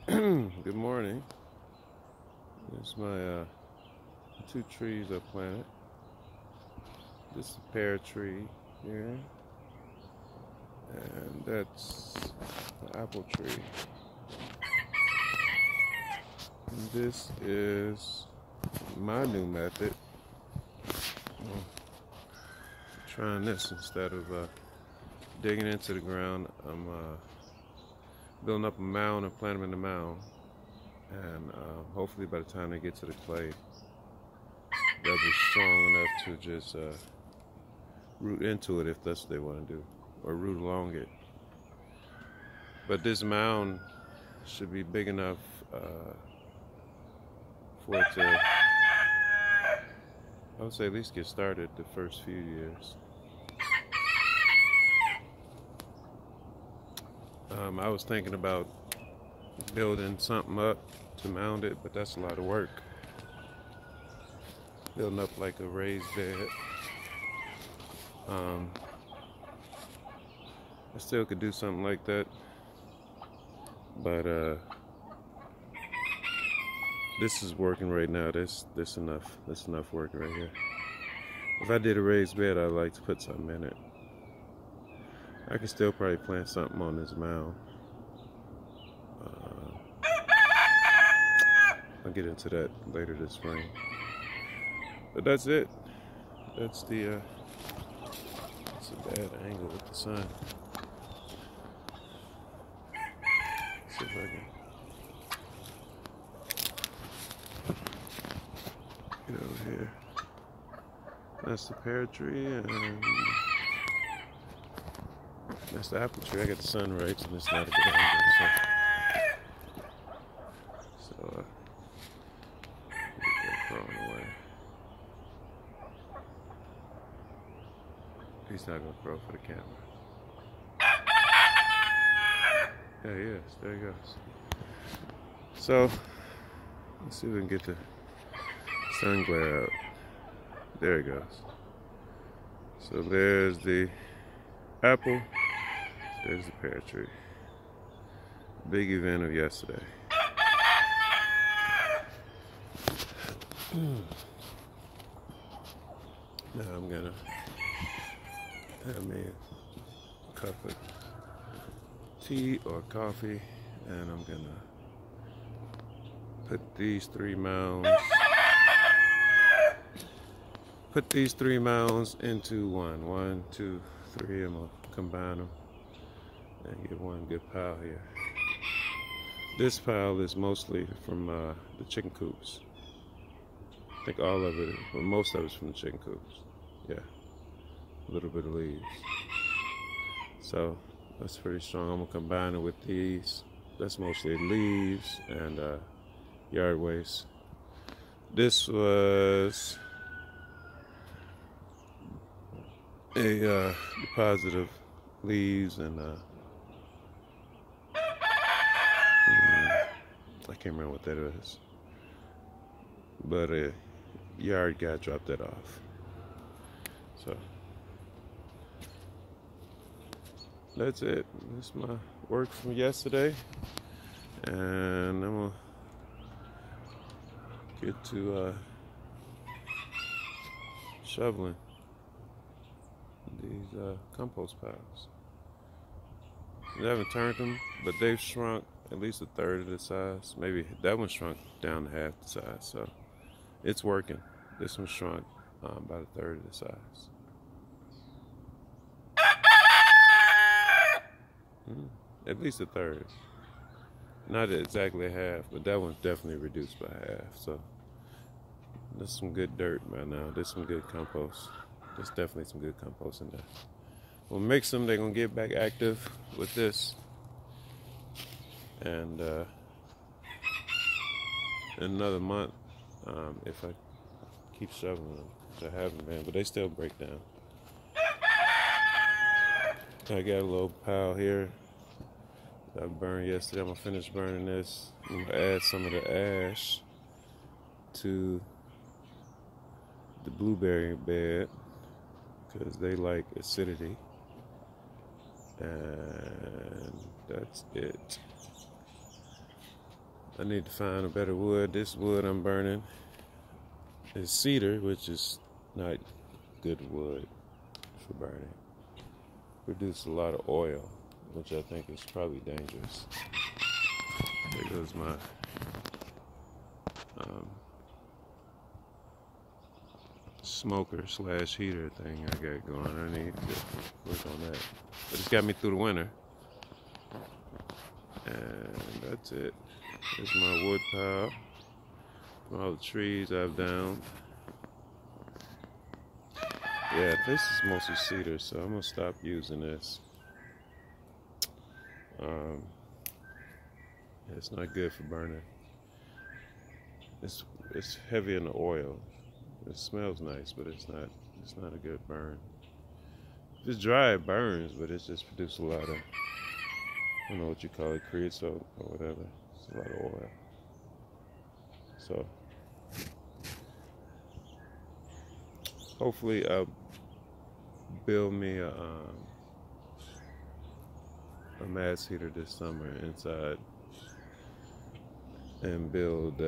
Good morning. There's my two trees I planted. This is a pear tree here, and that's the apple tree. And this is my new method. I'm trying this instead of digging into the ground. I'm building up a mound and planting them in the mound. And hopefully by the time they get to the clay, they'll be strong enough to just root into it if that's what they want to do, or root along it. But this mound should be big enough for it to, I would say, at least get started the first few years. I was thinking about building something up to mound it, but that's a lot of work. Building up like a raised bed. I still could do something like that, but this is working right now. This enough. That's enough work right here. If I did a raised bed, I'd like to put something in it. I could still probably plant something on this mound. I'll get into that later this spring. But that's it. That's the it's a bad angle with the sun. Let's see if I can get over here. That's the pear tree, and that's the apple tree. I got the sun right, and it's not a good angle. So crawling away. He's not gonna crow for the camera. There he is. There he goes. So let's see if we can get the sun glare out. There he goes. So there's the apple. There's the pear tree. Big event of yesterday. Now I'm gonna have me a cup of tea or coffee, and I'm gonna put these three mounds into one. 1, 2, 3. I'm gonna combine them and get one good pile here. This pile is mostly from the chicken coops. I think all of it, well, most of it's from the chicken coops. Yeah, a little bit of leaves. So that's pretty strong. I'm gonna combine it with these. That's mostly leaves and yard waste. This was a deposit of leaves and I can't remember what that is, but a yard guy dropped that off. So that's it. That's my work from yesterday, and I'm gonna get to shoveling these compost piles. I haven't turned them, but they've shrunk at least a third of the size. Maybe that one shrunk down to half the size, so it's working. This one shrunk about a third of the size. At least a third. Not exactly half, but that one's definitely reduced by half. So there's some good dirt right now. There's some good compost. There's definitely some good compost in there. We'll mix them. They're gonna get back active with this, and in another month, if I keep shoveling them, which I haven't been, but they still break down. I got a little pile here that I burned yesterday. I'm gonna finish burning this. I'm gonna add some of the ash to the blueberry bed because they like acidity. And that's it. I need to find a better wood. This wood I'm burning is cedar, which is not good wood for burning. Produce a lot of oil, which I think is probably dangerous. There goes my smoker / heater thing I got going. I need to work on that. But it's got me through the winter. And that's it. There's my wood pile. All the trees I've downed. Yeah, this is mostly cedar, so I'm gonna stop using this. It's not good for burning. It's heavy in the oil. It smells nice, but it's not a good burn. If it's dry, it burns, but it's just produced a lot of, I don't know what you call it, creosote or whatever. It's a lot of oil. So hopefully I'll build me a mass heater this summer inside and build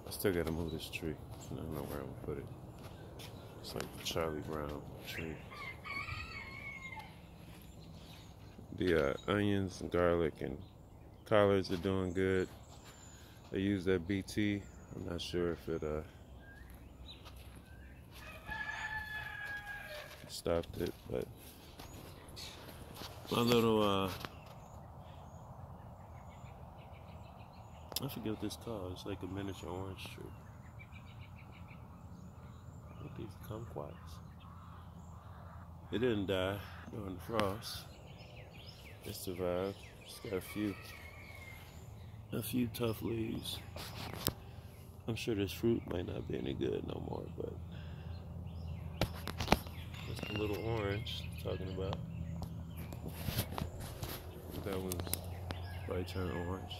I still gotta move this tree. I don't know where I'm gonna put it. It's like the Charlie Brown tree. The onions and garlic and collards are doing good. I use that BT. I'm not sure if it stopped it, but my little I forget what this called. It's like a miniature orange tree. With these kumquats. It didn't die during the frost. It survived. It's got a few tough leaves. I'm sure this fruit might not be any good no more, but that's the little orange I'm talking about. That one's probably turning orange.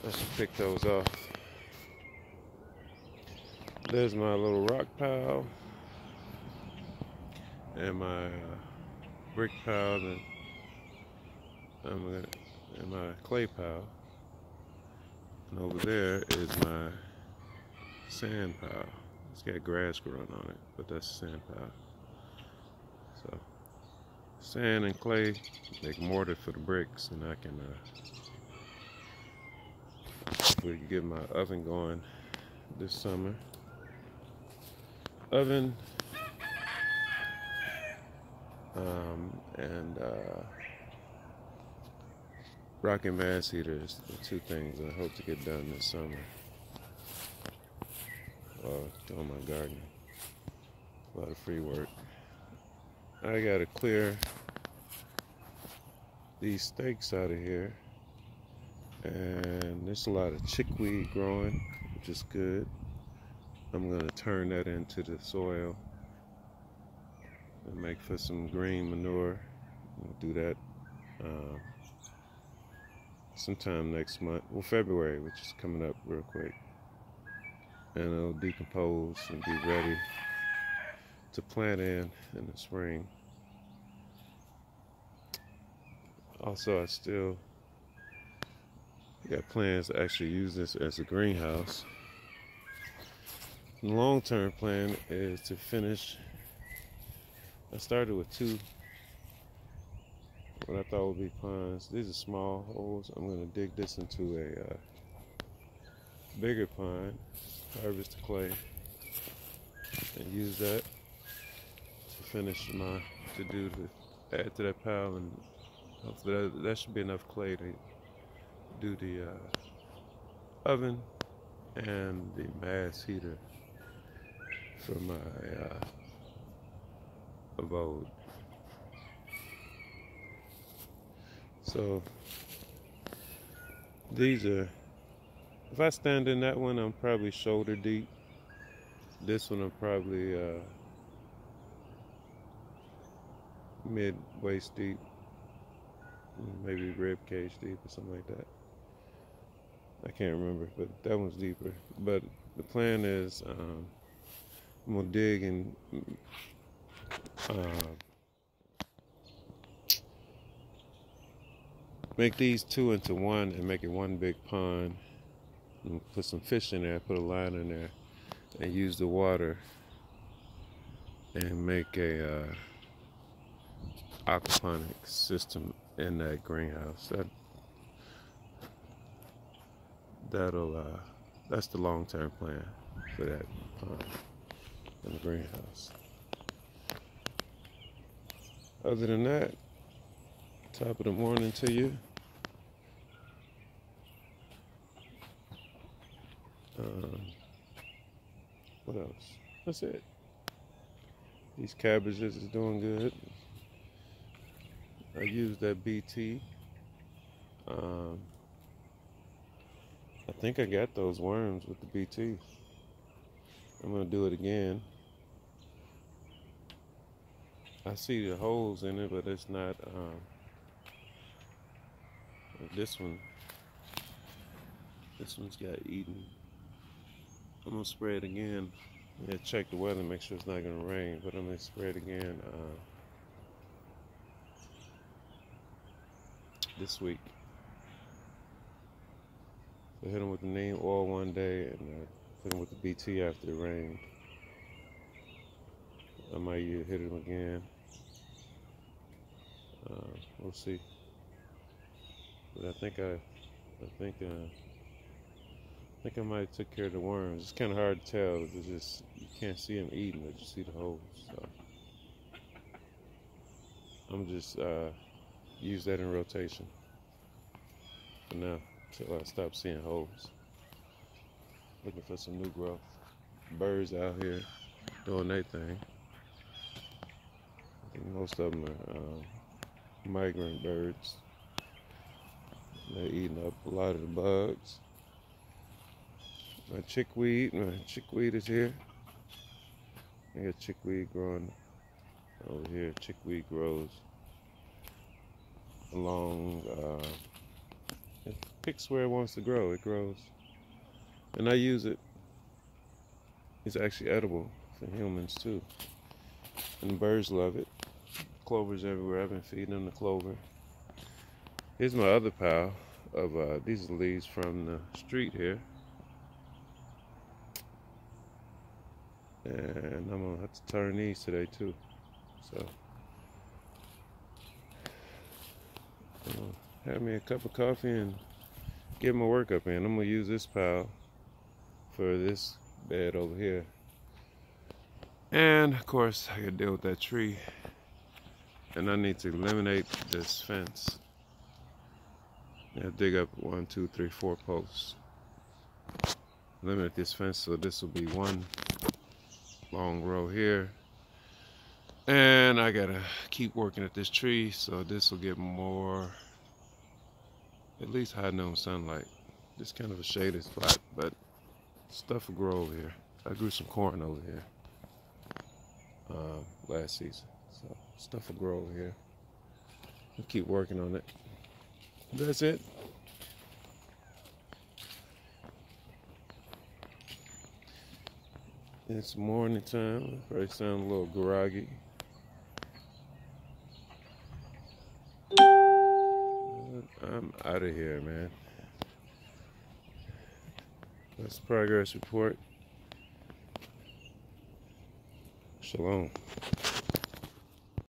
I should pick those off. There's my little rock pile and my brick pile and my clay pile. And over there is my sand pile. It's got grass growing on it, but that's a sand pile. So sand and clay make mortar for the bricks, and I can hopefully get my oven going this summer. Oven and rocket mass heaters, the two things I hope to get done this summer. On my garden. A lot of free work. I gotta clear these stakes out of here. And there's a lot of chickweed growing, which is good. I'm gonna turn that into the soil and make for some green manure. I'll do that sometime next month, well, February, which is coming up real quick. And it'll decompose and be ready to plant in the spring. Also, I still got plans to actually use this as a greenhouse. The long-term plan is to finish. I started with what I thought would be ponds. These are small holes. I'm going to dig this into a bigger pond, harvest the clay, and use that to finish add to that pile, and hopefully that should be enough clay to do the oven and the mass heater for my abode. So these are, if I stand in that one, I'm probably shoulder deep. This one I'm probably mid waist deep, maybe rib cage deep or something like that. I can't remember, but that one's deeper. But the plan is I'm gonna dig and make these two into one and make it one big pond. And put some fish in there, put a line in there, and use the water and make a aquaponics system in that greenhouse. That's the long-term plan for that pond in the greenhouse. Other than that, top of the morning to you. What else? That's it. These cabbages is doing good. I used that BT. I think I got those worms with the BT. I'm gonna do it again. I see the holes in it, but it's not. This one's got eaten. I'm gonna spray it again. Yeah, check the weather, make sure it's not gonna rain, but I'm gonna spray it again this week. So hit them with the neem oil one day and hit them with the BT after it rained. I might hit them again. We'll see. But I think I might have took care of the worms. It's kind of hard to tell. It's just, you can't see them eating, but you see the holes. So I'm just use that in rotation for now until I stop seeing holes. Looking for some new growth. Birds out here doing their thing. I think most of them are migrant birds. They're eating up a lot of the bugs. My chickweed is here. I got chickweed growing over here. Chickweed grows along, it picks where it wants to grow. It grows. And I use it. It's actually edible for humans too. And the birds love it. Clover's everywhere. I've been feeding them the clover. Here's my other pile of, these are leaves from the street here. And I'm gonna have to turn these today too. So I'm gonna have me a cup of coffee and get my workup in. I'm gonna use this pile for this bed over here. And of course I gotta deal with that tree. And I need to eliminate this fence. I dig up 1, 2, 3, 4 posts. Eliminate this fence, so this will be one long row here. And I gotta keep working at this tree, so this will get more, at least high noon sunlight. This kind of a shaded spot, but stuff will grow over here. I grew some corn over here last season, so stuff will grow over here. I'll keep working on it. That's it. It's morning time. Probably sound a little groggy. I'm out of here, man. That's the progress report. Shalom.